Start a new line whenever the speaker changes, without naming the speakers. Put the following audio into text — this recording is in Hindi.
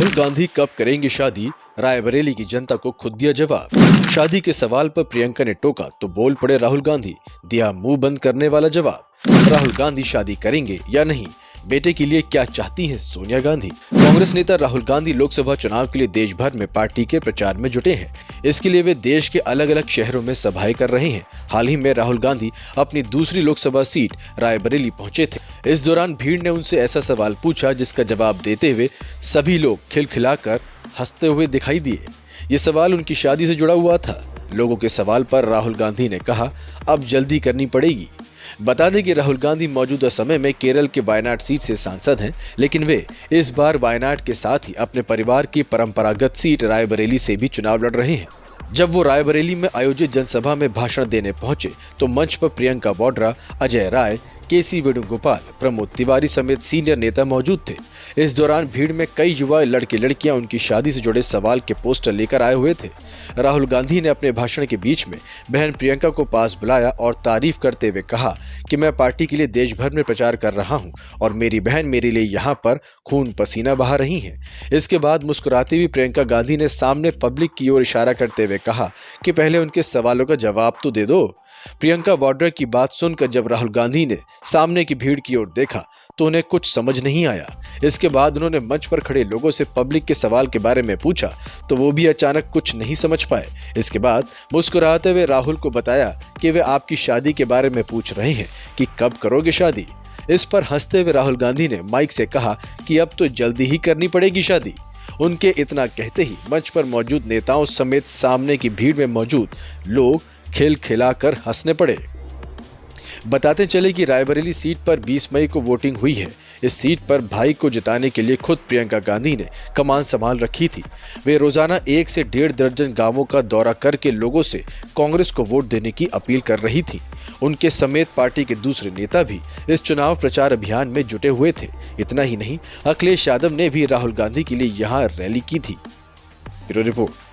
राहुल गांधी कब करेंगे शादी, रायबरेली की जनता को खुद दिया जवाब। शादी के सवाल पर प्रियंका ने टोका तो बोल पड़े राहुल गांधी, दिया मुंह बंद करने वाला जवाब। राहुल गांधी शादी करेंगे या नहीं, बेटे के लिए क्या चाहती हैं सोनिया गांधी। कांग्रेस नेता राहुल गांधी लोकसभा चुनाव के लिए देश भर में पार्टी के प्रचार में जुटे हैं। इसके लिए वे देश के अलग अलग शहरों में सभाएं कर रहे हैं। हाल ही में राहुल गांधी अपनी दूसरी लोकसभा सीट रायबरेली पहुंचे थे। इस दौरान भीड़ ने उनसे ऐसा सवाल पूछा जिसका जवाब देते हुए सभी लोग खिलखिलाकर हंसते हुए दिखाई दिए। ये सवाल उनकी शादी से जुड़ा हुआ था। लोगों के सवाल पर राहुल गांधी ने कहा, अब जल्दी करनी पड़ेगी। बता दें कि राहुल गांधी मौजूदा समय में केरल के वायनाड सीट से सांसद हैं, लेकिन वे इस बार वायनाड के साथ ही अपने परिवार की परंपरागत सीट रायबरेली से भी चुनाव लड़ रहे हैं। जब वो रायबरेली में आयोजित जनसभा में भाषण देने पहुंचे तो मंच पर प्रियंका वाड्रा, अजय राय, केसी वेणुगोपाल, प्रमोद तिवारी समेत सीनियर नेता मौजूद थे। इस दौरान भीड़ में कई युवा लड़के लड़कियां उनकी शादी से जुड़े सवाल के पोस्टर लेकर आए हुए थे। राहुल गांधी ने अपने भाषण के बीच में बहन प्रियंका को पास बुलाया और तारीफ करते हुए कहा कि मैं पार्टी के लिए देश भर में प्रचार कर रहा हूं और मेरी बहन मेरे लिए यहाँ पर खून पसीना बहा रही हैं। इसके बाद मुस्कुराती हुई प्रियंका गांधी ने सामने पब्लिक की ओर इशारा करते हुए कहा कि पहले उनके सवालों का जवाब तो दे दो। प्रियंका वाड्रा की बात सुनकर जब राहुल गांधी ने सामने की भीड़ की ओर देखा तो उन्हें कुछ समझ नहीं आया। इसके बाद उन्होंने मंच पर खड़े लोगों से पब्लिक के सवाल के बारे में पूछा तो वो भी अचानक कुछ नहीं समझ पाए। इसके बाद मुस्कुराते हुए राहुल को बताया कि वे आपकी शादी के बारे में पूछ रहे हैं कि कब करोगे शादी। इस पर हंसते हुए राहुल गांधी ने माइक से कहा कि अब तो जल्दी ही करनी पड़ेगी शादी। उनके इतना कहते ही मंच पर मौजूद नेताओं समेत सामने की भीड़ में मौजूद लोग खिलखिलाकर हंसने पड़े। बताते चले कि रायबरेली सीट पर 20 मई को वोटिंग हुई है। इस सीट पर भाई को जिताने के लिए खुद प्रियंका गांधी ने कमान संभाल रखी थी। वे रोजाना 1 से 1.5 दर्जन गांवों का दौरा करके लोगों से कांग्रेस को वोट देने की अपील कर रही थी। उनके समेत पार्टी के दूसरे नेता भी इस चुनाव प्रचार अभियान में जुटे हुए थे। इतना ही नहीं, अखिलेश यादव ने भी राहुल गांधी के लिए यहाँ रैली की थी। Bureau report.